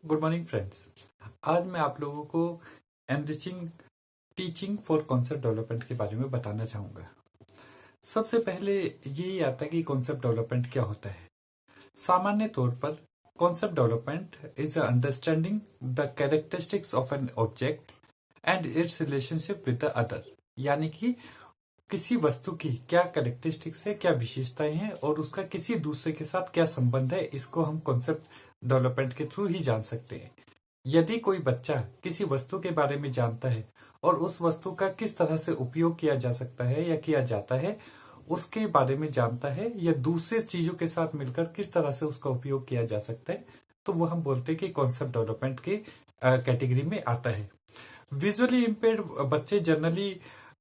Good morning friends. आज मैं आप लोगों को enriching teaching for concept development के बारे में बताना चाहूंगा। सबसे पहले यही आता है कि कॉन्सेप्ट डेवलपमेंट क्या होता है। सामान्य तौर पर concept development is understanding the characteristics of an object and it's relationship with the other, यानी कि किसी वस्तु की क्या कैरेक्टरिस्टिक्स है, क्या विशेषताएं हैं और उसका किसी दूसरे के साथ क्या संबंध है, इसको हम कॉन्सेप्ट डेवलपमेंट के थ्रू ही जान सकते हैं। यदि कोई बच्चा किसी वस्तु के बारे में जानता है और उस वस्तु का किस तरह से उपयोग किया जा सकता है या किया जाता है उसके बारे में जानता है, या दूसरे चीजों के साथ मिलकर किस तरह से उसका उपयोग किया जा सकता है, तो वो हम बोलते हैं कि कॉन्सेप्ट डेवलपमेंट के कैटेगरी में आता है। विजुअली इम्पेयर्ड बच्चे जनरली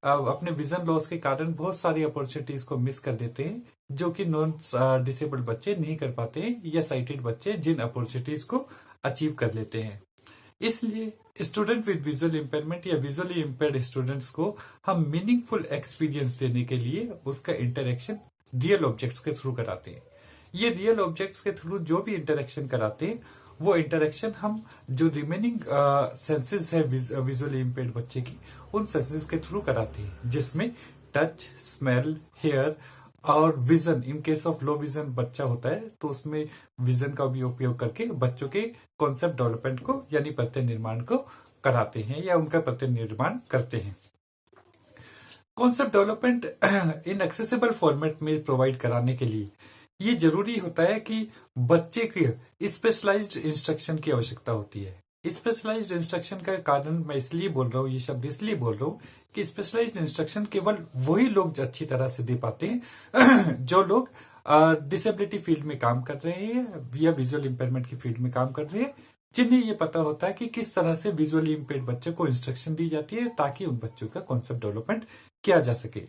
अपने विजन लॉस के कारण बहुत सारी अपॉर्चुनिटीज को मिस कर देते हैं, जो कि नॉन डिसेबल्ड बच्चे नहीं कर पाते हैं, या साइटेड बच्चे जिन अपॉर्चुनिटीज को अचीव कर लेते हैं। इसलिए स्टूडेंट विद विजुअल इम्पेयरमेंट या विजुअली इम्पेयर्ड स्टूडेंट्स को हम मीनिंगफुल एक्सपीरियंस देने के लिए उसका इंटरेक्शन रियल ऑब्जेक्ट्स के थ्रू कराते हैं। ये रियल ऑब्जेक्ट्स के थ्रू जो भी इंटरेक्शन कराते हैं वो इंटरेक्शन हम जो रिमेनिंग सेंसेस है विजुअली इम्पेयर्ड बच्चे की, उन सेंसेस के थ्रू कराते हैं, जिसमें टच, स्मेल, हेयर और vision. In case of low vision बच्चा होता है तो उसमें विजन का भी उपयोग करके बच्चों के कॉन्सेप्ट डेवलपमेंट को यानी प्रत्यय निर्माण को कराते हैं या उनका प्रत्यय निर्माण करते हैं। Concept development in accessible format में प्रोवाइड कराने के लिए ये जरूरी होता है कि बच्चे की स्पेशलाइज्ड इंस्ट्रक्शन की आवश्यकता होती है। स्पेशलाइज्ड इंस्ट्रक्शन का कारण मैं इसलिए बोल रहा हूँ, ये शब्द इसलिए बोल रहा हूँ कि स्पेशलाइज्ड इंस्ट्रक्शन केवल वही लोग अच्छी तरह से दे पाते हैं जो लोग डिसेबिलिटी फील्ड में काम कर रहे हैं या विजुअल इम्पेयरमेंट की फील्ड में काम कर रहे हैं, जिन्हें ये पता होता है कि किस तरह से विजुअली इम्पेयर्ड बच्चे को इंस्ट्रक्शन दी जाती है ताकि उन बच्चों का कॉन्सेप्ट डेवलपमेंट किया जा सके।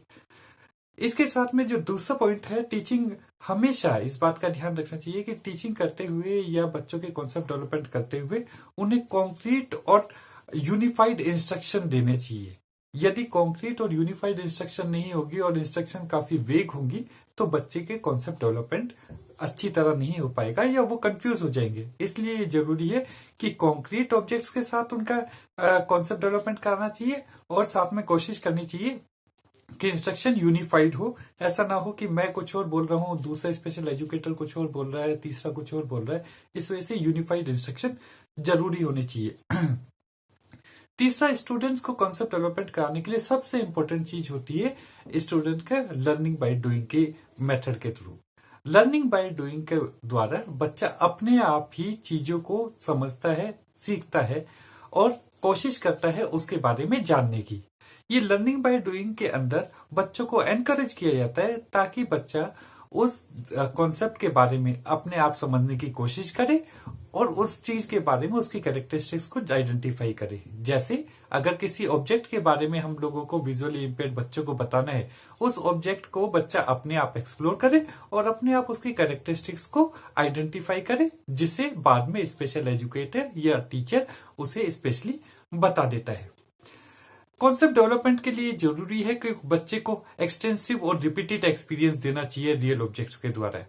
इसके साथ में जो दूसरा पॉइंट है, टीचिंग हमेशा इस बात का ध्यान रखना चाहिए कि टीचिंग करते हुए या बच्चों के कॉन्सेप्ट डेवलपमेंट करते हुए उन्हें कॉन्क्रीट और यूनिफाइड इंस्ट्रक्शन देने चाहिए। यदि कॉन्क्रीट और यूनिफाइड इंस्ट्रक्शन नहीं होगी और इंस्ट्रक्शन काफी वेग होंगी तो बच्चे के कॉन्सेप्ट डेवलपमेंट अच्छी तरह नहीं हो पाएगा या वो कंफ्यूज हो जाएंगे। इसलिए ये जरूरी है कि कॉन्क्रीट ऑब्जेक्ट्स के साथ उनका कॉन्सेप्ट डेवलपमेंट करना चाहिए और साथ में कोशिश करनी चाहिए कि इंस्ट्रक्शन यूनिफाइड हो। ऐसा ना हो कि मैं कुछ और बोल रहा हूँ, दूसरा स्पेशल एजुकेटर कुछ और बोल रहा है, तीसरा कुछ और बोल रहा है। इस वजह से यूनिफाइड इंस्ट्रक्शन जरूरी होनी चाहिए। तीसरा, स्टूडेंट्स को कॉन्सेप्ट डेवलपमेंट कराने के लिए सबसे इंपॉर्टेंट चीज होती है स्टूडेंट का लर्निंग बाय डूइंग के मेथड के थ्रू। लर्निंग बाय डूइंग के द्वारा बच्चा अपने आप ही चीजों को समझता है, सीखता है और कोशिश करता है उसके बारे में जानने की। ये लर्निंग बाय डूइंग के अंदर बच्चों को एनकरेज किया जाता है ताकि बच्चा उस कॉन्सेप्ट के बारे में अपने आप समझने की कोशिश करे और उस चीज के बारे में उसकी कैरेक्टरिस्टिक्स को आइडेंटिफाई करे। जैसे अगर किसी ऑब्जेक्ट के बारे में हम लोगों को विजुअली इम्पेयर्ड बच्चों को बताना है, उस ऑब्जेक्ट को बच्चा अपने आप एक्सप्लोर करे और अपने आप उसकी कैरेक्टरिस्टिक्स को आइडेंटिफाई करे, जिसे बाद में स्पेशल एजुकेटर या टीचर उसे स्पेशली बता देता है। कॉन्सेप्ट डेवलपमेंट के लिए जरूरी है कि बच्चे को एक्सटेंसिव और रिपीटेड एक्सपीरियंस देना चाहिए रियल ऑब्जेक्ट्स के द्वारा।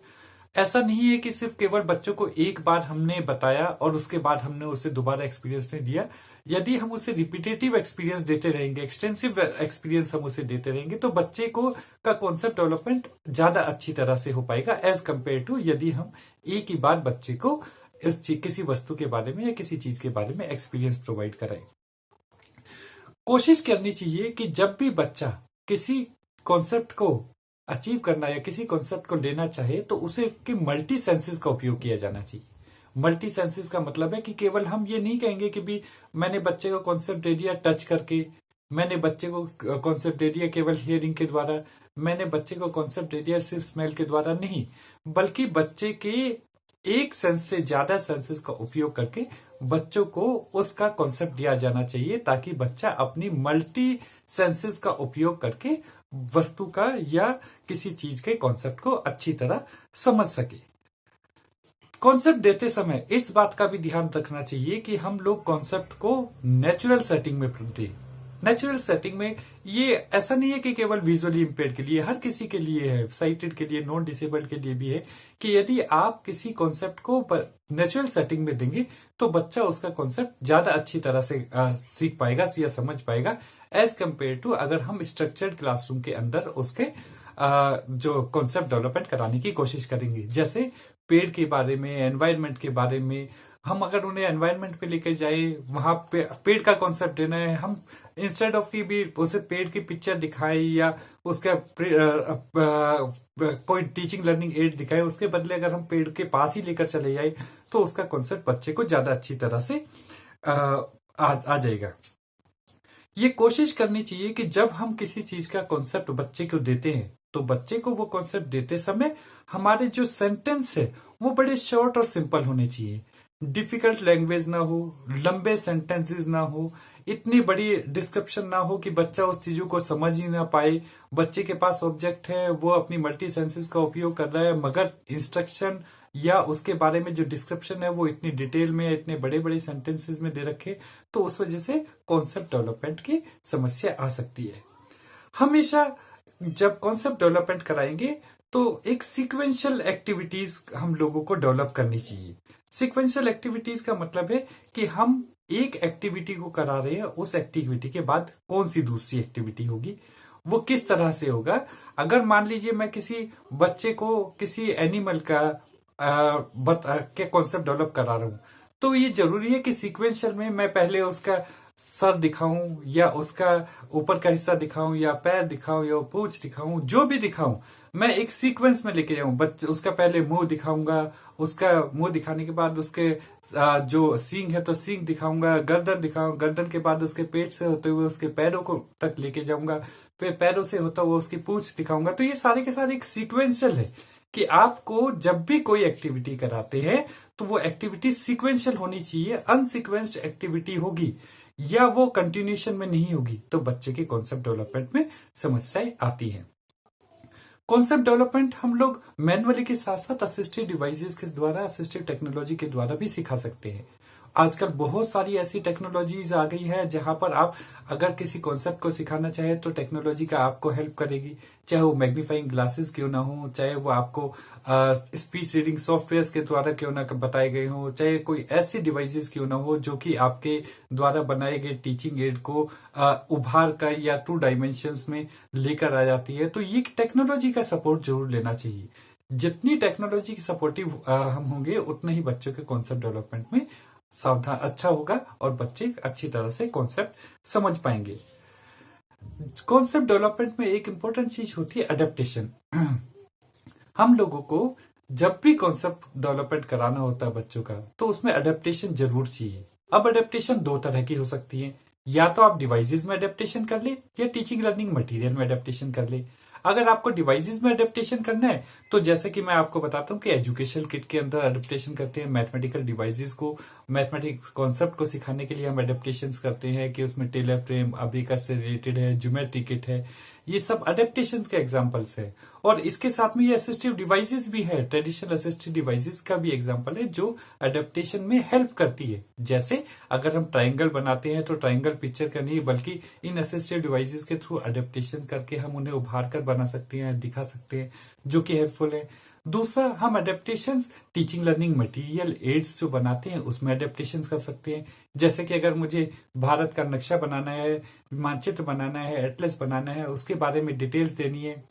ऐसा नहीं है कि सिर्फ केवल बच्चों को एक बार हमने बताया और उसके बाद हमने उसे दोबारा एक्सपीरियंस नहीं दिया। यदि हम उसे रिपीटेटिव एक्सपीरियंस देते रहेंगे, एक्सटेंसिव एक्सपीरियंस हम उसे देते रहेंगे, तो बच्चे को का कॉन्सेप्ट डेवलपमेंट ज्यादा अच्छी तरह से हो पाएगा एज कम्पेयर टू यदि हम एक ही बार बच्चे को किसी वस्तु के बारे में या किसी चीज के बारे में एक्सपीरियंस प्रोवाइड कराएं। कोशिश करनी चाहिए कि जब भी बच्चा किसी कॉन्सेप्ट को अचीव करना या किसी कॉन्सेप्ट को लेना चाहे तो उसे कि मल्टी सेंसेस का उपयोग किया जाना चाहिए। मल्टी सेंसेस का मतलब है कि केवल हम ये नहीं कहेंगे कि भी मैंने बच्चे को कॉन्सेप्ट दे दिया टच करके, मैंने बच्चे को कॉन्सेप्ट दे दिया केवल हियरिंग के द्वारा, मैंने बच्चे को कॉन्सेप्ट दे दिया सिर्फ स्मेल के द्वारा, नहीं, बल्कि बच्चे के एक सेंस से ज्यादा सेंसेस का उपयोग करके बच्चों को उसका कॉन्सेप्ट दिया जाना चाहिए ताकि बच्चा अपनी मल्टी सेंसेस का उपयोग करके वस्तु का या किसी चीज के कॉन्सेप्ट को अच्छी तरह समझ सके। कॉन्सेप्ट देते समय इस बात का भी ध्यान रखना चाहिए कि हम लोग कॉन्सेप्ट को नेचुरल सेटिंग में दें। नेचुरल सेटिंग में ये ऐसा नहीं है कि केवल विजुअली इम्पेयर्ड के लिए, हर किसी के लिए है, साइटेड के लिए, नॉन डिसेबल्ड के लिए भी है कि यदि आप किसी कॉन्सेप्ट को नेचुरल सेटिंग में देंगे तो बच्चा उसका कॉन्सेप्ट ज्यादा अच्छी तरह से सीख पाएगा या समझ पाएगा एज कम्पेयर टू अगर हम स्ट्रक्चर्ड क्लासरूम के अंदर उसके जो कॉन्सेप्ट डेवलपमेंट कराने की कोशिश करेंगे। जैसे पेड़ के बारे में, एनवायरनमेंट के बारे में, हम अगर उन्हें एनवायरनमेंट पे लेकर जाए, वहां पेड़ का कॉन्सेप्ट देना है, हम इंस्टेड ऑफ की भी उसे पेड़ की पिक्चर दिखाए या उसका कोई टीचिंग लर्निंग एड दिखाए, उसके बदले अगर हम पेड़ के पास ही लेकर चले जाए तो उसका कॉन्सेप्ट बच्चे को ज्यादा अच्छी तरह से आ जाएगा। ये कोशिश करनी चाहिए कि जब हम किसी चीज का कॉन्सेप्ट बच्चे को देते हैं तो बच्चे को वो कॉन्सेप्ट देते समय हमारे जो सेंटेंस है वो बड़े शॉर्ट और सिंपल होने चाहिए। डिफिकल्ट लैंग्वेज ना हो, लंबे सेंटेंसेस ना हो, इतनी बड़ी डिस्क्रिप्शन ना हो कि बच्चा उस चीजों को समझ ही ना पाए। बच्चे के पास ऑब्जेक्ट है, वो अपनी मल्टी सेंसेस का उपयोग कर रहा है, मगर इंस्ट्रक्शन या उसके बारे में जो डिस्क्रिप्शन है वो इतनी डिटेल में, इतने बड़े बड़े सेंटेंसेस में दे रखे, तो उस वजह से कॉन्सेप्ट डेवलपमेंट की समस्या आ सकती है। हमेशा जब कॉन्सेप्ट डेवलपमेंट कराएंगे तो एक सीक्वेंशियल एक्टिविटीज हम लोगों को डेवलप करनी चाहिए। सीक्वेंशियल एक्टिविटीज का मतलब है कि हम एक एक्टिविटी को करा रहे हैं, उस एक्टिविटी के बाद कौन सी दूसरी एक्टिविटी होगी, वो किस तरह से होगा। अगर मान लीजिए मैं किसी बच्चे को किसी एनिमल का के कॉन्सेप्ट डेवलप करा रहा हूं, तो ये जरूरी है कि सीक्वेंशियल में मैं पहले उसका सर दिखाऊं या उसका ऊपर का हिस्सा दिखाऊं या पैर दिखाऊं या पूंछ दिखाऊं, जो भी दिखाऊं मैं एक सीक्वेंस में लेके जाऊं। उसका पहले मुंह दिखाऊंगा, उसका मुंह दिखाने के बाद उसके जो सींग है तो सींग दिखाऊंगा, गर्दन दिखाऊंगा, गर्दन के बाद उसके पेट से होते हुए उसके पैरों को तक लेके जाऊंगा, फिर पैरों से होता हुआ उसकी पूंछ दिखाऊंगा। तो ये सारे के सारे एक सीक्वेंशियल है कि आपको जब भी कोई एक्टिविटी कराते हैं तो वो एक्टिविटी सीक्वेंशियल होनी चाहिए। अनसीक्वेंस्ड एक्टिविटी होगी या वो कंटिन्यूशन में नहीं होगी तो बच्चे के कॉन्सेप्ट डेवलपमेंट में समस्याएं आती हैं। कॉन्सेप्ट डेवलपमेंट हम लोग मैनुअली के साथ साथ असिस्टिव डिवाइसेस के द्वारा, असिस्टिव टेक्नोलॉजी के द्वारा भी सिखा सकते हैं। आजकल बहुत सारी ऐसी टेक्नोलॉजीज आ गई है जहां पर आप अगर किसी कॉन्सेप्ट को सिखाना चाहे तो टेक्नोलॉजी का आपको हेल्प करेगी, चाहे वो मैग्नीफाइंग ग्लासेस क्यों ना हो, चाहे वो आपको स्पीच रीडिंग सॉफ्टवेयर के द्वारा क्यों ना बताए गए हो, चाहे कोई ऐसी डिवाइसेस क्यों ना हो जो कि आपके द्वारा बनाए गए टीचिंग एड को उभार कर या 2 डायमेंशंस में लेकर आ जाती है। तो ये टेक्नोलॉजी का सपोर्ट जरूर लेना चाहिए। जितनी टेक्नोलॉजी की सपोर्टिव हम होंगे उतना ही बच्चों के कॉन्सेप्ट डेवलपमेंट में सावधान अच्छा होगा और बच्चे अच्छी तरह से कॉन्सेप्ट समझ पाएंगे। कॉन्सेप्ट डेवलपमेंट में एक इंपॉर्टेंट चीज होती है अडेप्टेशन। हम लोगों को जब भी कॉन्सेप्ट डेवलपमेंट कराना होता है बच्चों का तो उसमें अडेप्टेशन जरूर चाहिए। अब अडेप्टेशन 2 तरह की हो सकती है, या तो आप डिवाइसेस में अडेप्टेशन कर ले या टीचिंग लर्निंग मटेरियल में अडेप्टेशन कर ले। अगर आपको डिवाइसेस में अडेप्टेशन करना है तो जैसे कि मैं आपको बताता हूँ कि एजुकेशनल किट के अंदर अडेप्टेशन करते हैं। मैथमेटिकल डिवाइसेस को, मैथमेटिक्स कॉन्सेप्ट को सिखाने के लिए हम अडेप्टेशन करते हैं कि उसमें टेलर फ्रेम, अबेकस से रिलेटेड है, ज्योमेट्री किट है, ये सब अडेप्टेशन के एग्जाम्पल्स है। और इसके साथ में ये असिस्टिव डिवाइसेस भी है, ट्रेडिशनल असिस्टिव डिवाइसेस का भी एग्जाम्पल है जो अडेप्टेशन में हेल्प करती है। जैसे अगर हम ट्राइंगल बनाते हैं तो ट्राइंगल पिक्चर का नहीं बल्कि इन असिस्टिव डिवाइसेस के थ्रू अडेप्टेशन करके हम उन्हें उभार कर बना सकते हैं, दिखा सकते हैं, जो कि हेल्पफुल है। दूसरा, हम adaptation teaching learning material aids जो बनाते हैं उसमें अडेप्टेशन कर सकते हैं। जैसे कि अगर मुझे भारत का नक्शा बनाना है, मानचित्र बनाना है, एटलस बनाना है, उसके बारे में डिटेल्स देनी है,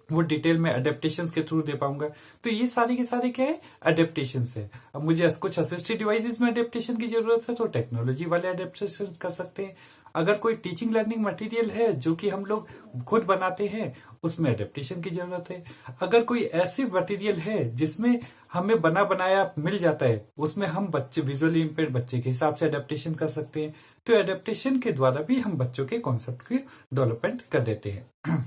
वो डिटेल में अडेप्टेशन के थ्रू दे पाऊंगा। तो ये सारे के सारे क्या है, अडेप्टेशन है। अब मुझे कुछ असिस्टिव डिवाइसेस में अडेप्टेशन की जरूरत है तो टेक्नोलॉजी वाले अडेप्टेशन कर सकते हैं। अगर कोई टीचिंग लर्निंग मटेरियल है जो कि हम लोग खुद बनाते हैं उसमें अडेप्टेशन की जरूरत है। अगर कोई ऐसी मटेरियल है जिसमें हमें बना बनाया मिल जाता है उसमें हम बच्चे, विजुअली इम्पेयर्ड बच्चे के हिसाब से अडेप्टेशन कर सकते हैं। तो अडेप्टेशन के द्वारा भी हम बच्चों के कॉन्सेप्ट की डेवलपमेंट कर देते हैं।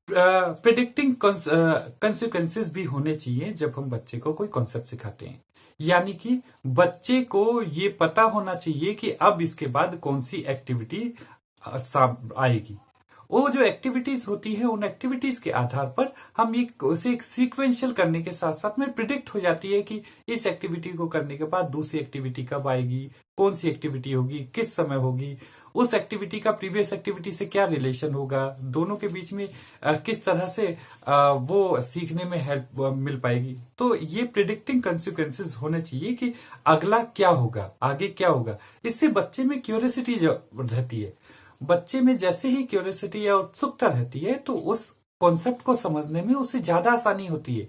प्रिडिक्टिंग कंसिक्वेंसेस भी होने चाहिए जब हम बच्चे को कोई कॉन्सेप्ट सिखाते हैं। यानी कि बच्चे को ये पता होना चाहिए कि अब इसके बाद कौन सी एक्टिविटी आएगी। वो जो एक्टिविटीज होती है उन एक्टिविटीज के आधार पर हम उसे एक सीक्वेंशियल करने के साथ साथ में प्रिडिक्ट हो जाती है कि इस एक्टिविटी को करने के बाद दूसरी एक्टिविटी कब आएगी, कौन सी एक्टिविटी होगी, किस समय होगी, उस एक्टिविटी का प्रीवियस एक्टिविटी से क्या रिलेशन होगा, दोनों के बीच में किस तरह से वो सीखने में हेल्प मिल पाएगी। तो ये प्रिडिक्टिंग कंसिक्वेंसेस होने चाहिए कि अगला क्या होगा, आगे क्या होगा। इससे बच्चे में क्यूरियोसिटी रहती है। बच्चे में जैसे ही क्यूरियोसिटी या उत्सुकता रहती है तो उस कॉन्सेप्ट को समझने में उसे ज्यादा आसानी होती है।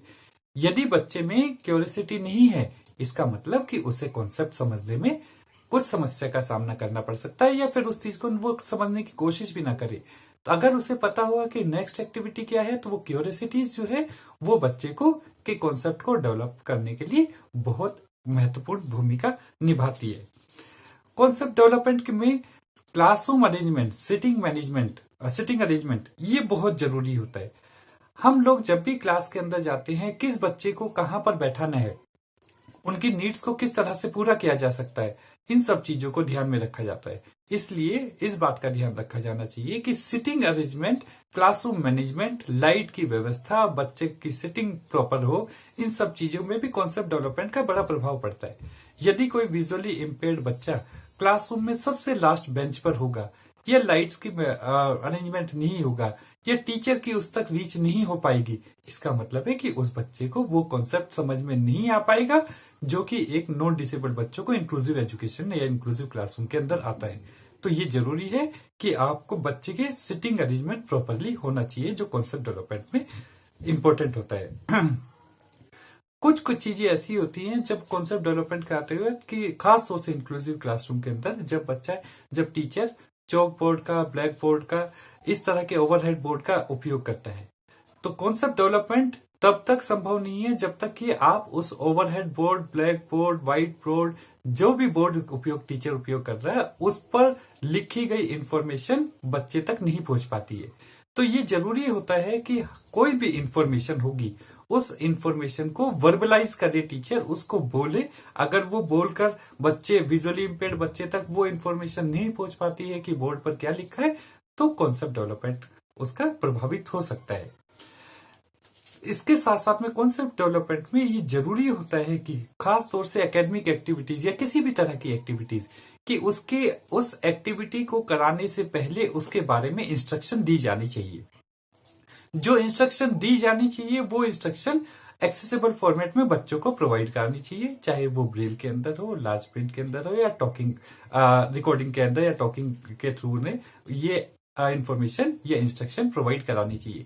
यदि बच्चे में क्यूरियोसिटी नहीं है, इसका मतलब कि उसे कॉन्सेप्ट समझने में कुछ समस्या का सामना करना पड़ सकता है, या फिर उस चीज को वो समझने की कोशिश भी ना करे। तो अगर उसे पता हुआ कि नेक्स्ट एक्टिविटी क्या है, तो वो क्यूरियोसिटीज जो है वो बच्चे को के कॉन्सेप्ट को डेवलप करने के लिए बहुत महत्वपूर्ण भूमिका निभाती है। कॉन्सेप्ट डेवलपमेंट में क्लासरूम अरेंजमेंट, सिटिंग अरेंजमेंट ये बहुत जरूरी होता है। हम लोग जब भी क्लास के अंदर जाते हैं, किस बच्चे को कहां पर बैठाना है, उनकी नीड्स को किस तरह से पूरा किया जा सकता है, इन सब चीजों को ध्यान में रखा जाता है। इसलिए इस बात का ध्यान रखा जाना चाहिए कि sitting arrangement, classroom management, light की व्यवस्था, बच्चे की सिटिंग प्रॉपर हो, इन सब चीजों में भी कॉन्सेप्ट डेवलपमेंट का बड़ा प्रभाव पड़ता है। यदि कोई विजुअली इम्पेयर्ड बच्चा क्लासरूम में सबसे लास्ट बेंच पर होगा, या लाइट्स की अरेंजमेंट नहीं होगा, या टीचर की उस तक रीच नहीं हो पाएगी, इसका मतलब है कि उस बच्चे को वो कॉन्सेप्ट समझ में नहीं आ पाएगा जो कि एक नॉन डिसेबल्ड बच्चों को इंक्लूसिव एजुकेशन या इंक्लूसिव क्लासरूम के अंदर आता है। तो ये जरूरी है कि आपको बच्चे के सिटिंग अरेंजमेंट प्रॉपरली होना चाहिए, जो कॉन्सेप्ट डेवलपमेंट में इंपॉर्टेंट होता है। कुछ चीजें ऐसी होती हैं जब कॉन्सेप्ट डेवलपमेंट कराते हुए कि खास तौर से इंक्लूसिव क्लासरूम के अंदर जब टीचर चौक बोर्ड का, ब्लैक बोर्ड का, इस तरह के ओवरहेड बोर्ड का उपयोग करता है, तो कॉन्सेप्ट डेवलपमेंट तब तक संभव नहीं है जब तक कि आप उस overhead board, black board, white board, जो भी बोर्ड टीचर उपयोग कर रहा है, उस पर लिखी गई इंफॉर्मेशन बच्चे तक नहीं पहुंच पाती है। तो ये जरूरी होता है कि कोई भी इंफॉर्मेशन होगी, उस इंफॉर्मेशन को वर्बलाइज करे टीचर, उसको बोले। अगर वो बोलकर बच्चे, विजुअली इम्पेयर्ड बच्चे तक वो इंफॉर्मेशन नहीं पहुंच पाती है कि बोर्ड पर क्या लिखा है, तो कॉन्सेप्ट डेवलपमेंट उसका प्रभावित हो सकता है। इसके साथ साथ में कॉन्सेप्ट डेवलपमेंट में ये जरूरी होता है कि खास तौर से एकेडमिक एक्टिविटीज या किसी भी तरह की एक्टिविटीज कि उस एक्टिविटी को कराने से पहले उसके बारे में इंस्ट्रक्शन दी जानी चाहिए। जो इंस्ट्रक्शन दी जानी चाहिए वो इंस्ट्रक्शन एक्सेसिबल फॉर्मेट में बच्चों को प्रोवाइड करनी चाहिए, चाहे वो ब्रेल के अंदर हो, लार्ज प्रिंट के अंदर हो, या टॉकिंग रिकॉर्डिंग के अंदर या टॉकिंग के थ्रू ने ये इंफॉर्मेशन या इंस्ट्रक्शन प्रोवाइड करानी चाहिए।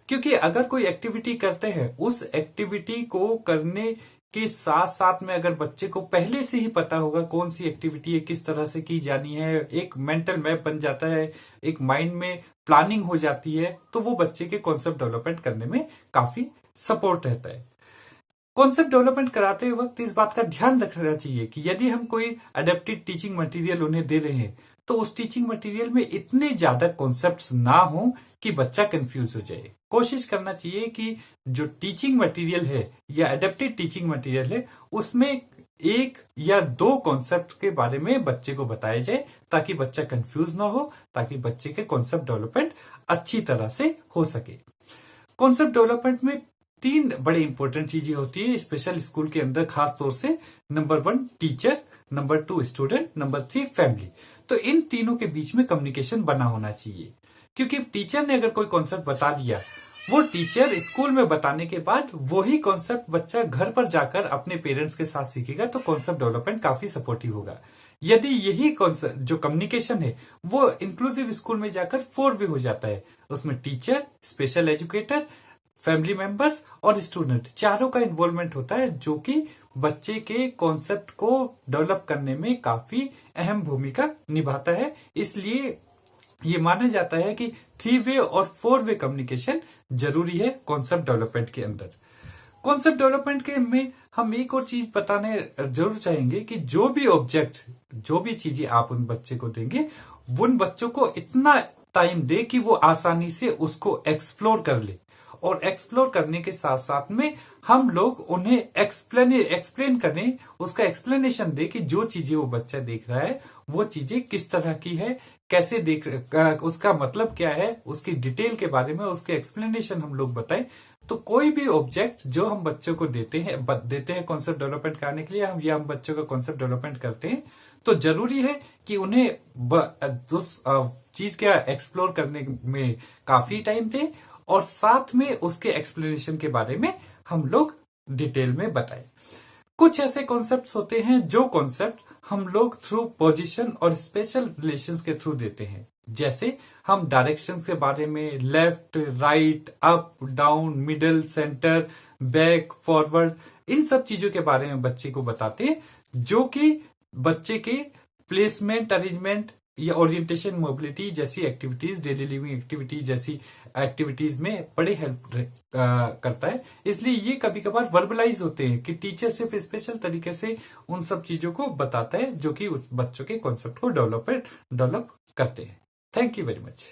क्योंकि अगर कोई एक्टिविटी करते हैं, उस एक्टिविटी को करने के साथ साथ में अगर बच्चे को पहले से ही पता होगा कौन सी एक्टिविटी है, किस तरह से की जानी है, एक मेंटल मैप बन जाता है, एक माइंड में प्लानिंग हो जाती है, तो वो बच्चे के कॉन्सेप्ट डेवलपमेंट करने में काफी सपोर्ट रहता है। कॉन्सेप्ट डेवलपमेंट कराते वक्त इस बात का ध्यान रखना चाहिए कि यदि हम कोई अडेप्टेड टीचिंग मटेरियल उन्हें दे रहे हैं, तो उस टीचिंग मटेरियल में इतने ज्यादा कॉन्सेप्ट्स ना हो कि बच्चा कंफ्यूज हो जाए। कोशिश करना चाहिए कि जो टीचिंग मटेरियल है या अडेप्टेड टीचिंग मटेरियल है, उसमें एक या दो कॉन्सेप्ट के बारे में बच्चे को बताया जाए, ताकि बच्चा कंफ्यूज ना हो, ताकि बच्चे के कॉन्सेप्ट डेवलपमेंट अच्छी तरह से हो सके। कॉन्सेप्ट डेवलपमेंट में 3 बड़े इंपॉर्टेंट चीजें होती है स्पेशल स्कूल के अंदर, खास तौर से number 1 teacher, number 2 student, number 3 family. तो इन तीनों के बीच में कम्युनिकेशन बना होना चाहिए, क्योंकि टीचर ने अगर कोई कॉन्सेप्ट बता दिया, वो टीचर स्कूल में बताने के बाद वही कॉन्सेप्ट बच्चा घर पर जाकर अपने पेरेंट्स के साथ सीखेगा, तो कॉन्सेप्ट डेवलपमेंट काफी सपोर्टिव होगा। यदि यही कॉन्सेप्ट जो कम्युनिकेशन है वो इंक्लूसिव स्कूल में जाकर 4 वे हो जाता है, उसमें teacher, special educator, family members और स्टूडेंट, चारों का इन्वॉल्वमेंट होता है, जो कि बच्चे के कॉन्सेप्ट को डेवलप करने में काफी अहम भूमिका निभाता है। इसलिए ये माना जाता है कि 3 वे और 4 वे कम्युनिकेशन जरूरी है कॉन्सेप्ट डेवलपमेंट के अंदर। कॉन्सेप्ट डेवलपमेंट के में हम एक और चीज बताने जरूर चाहेंगे कि जो भी ऑब्जेक्ट, जो भी चीजें आप उन बच्चे को देंगे, उन बच्चों को इतना टाइम दे कि वो आसानी से उसको एक्सप्लोर कर ले और एक्सप्लोर करने के साथ साथ में हम लोग उन्हें एक्सप्लेन करें, उसका एक्सप्लेनेशन दे कि जो चीजें वो बच्चा देख रहा है वो चीजें किस तरह की है, कैसे उसका मतलब क्या है, उसकी डिटेल के बारे में उसके एक्सप्लेनेशन हम लोग बताएं। तो कोई भी ऑब्जेक्ट जो हम बच्चों को देते हैं कॉन्सेप्ट डेवलपमेंट करने के लिए, हम बच्चों का कॉन्सेप्ट डेवलपमेंट करते हैं, तो जरूरी है कि उन्हें उस चीज का एक्सप्लोर करने में काफी टाइम दे और साथ में उसके एक्सप्लेनेशन के बारे में हम लोग डिटेल में बताएं। कुछ ऐसे कॉन्सेप्ट्स होते हैं जो कॉन्सेप्ट हम लोग थ्रू पोजीशन और स्पेशल रिलेशंस के थ्रू देते हैं। जैसे हम डायरेक्शन के बारे में left, right, up, down, middle, centre, back, forward, इन सब चीजों के बारे में बच्चे को बताते हैं, जो कि बच्चे के प्लेसमेंट, अरेंजमेंट या ओरिएंटेशन, मोबिलिटी जैसी एक्टिविटीज, डेली लिविंग एक्टिविटी जैसी एक्टिविटीज में बड़े हेल्प करता है। इसलिए ये कभी कभार वर्बलाइज होते हैं कि टीचर सिर्फ स्पेशल तरीके से उन सब चीजों को बताता है जो कि उस बच्चों के कॉन्सेप्ट को डेवलप करते हैं। Thank you very much.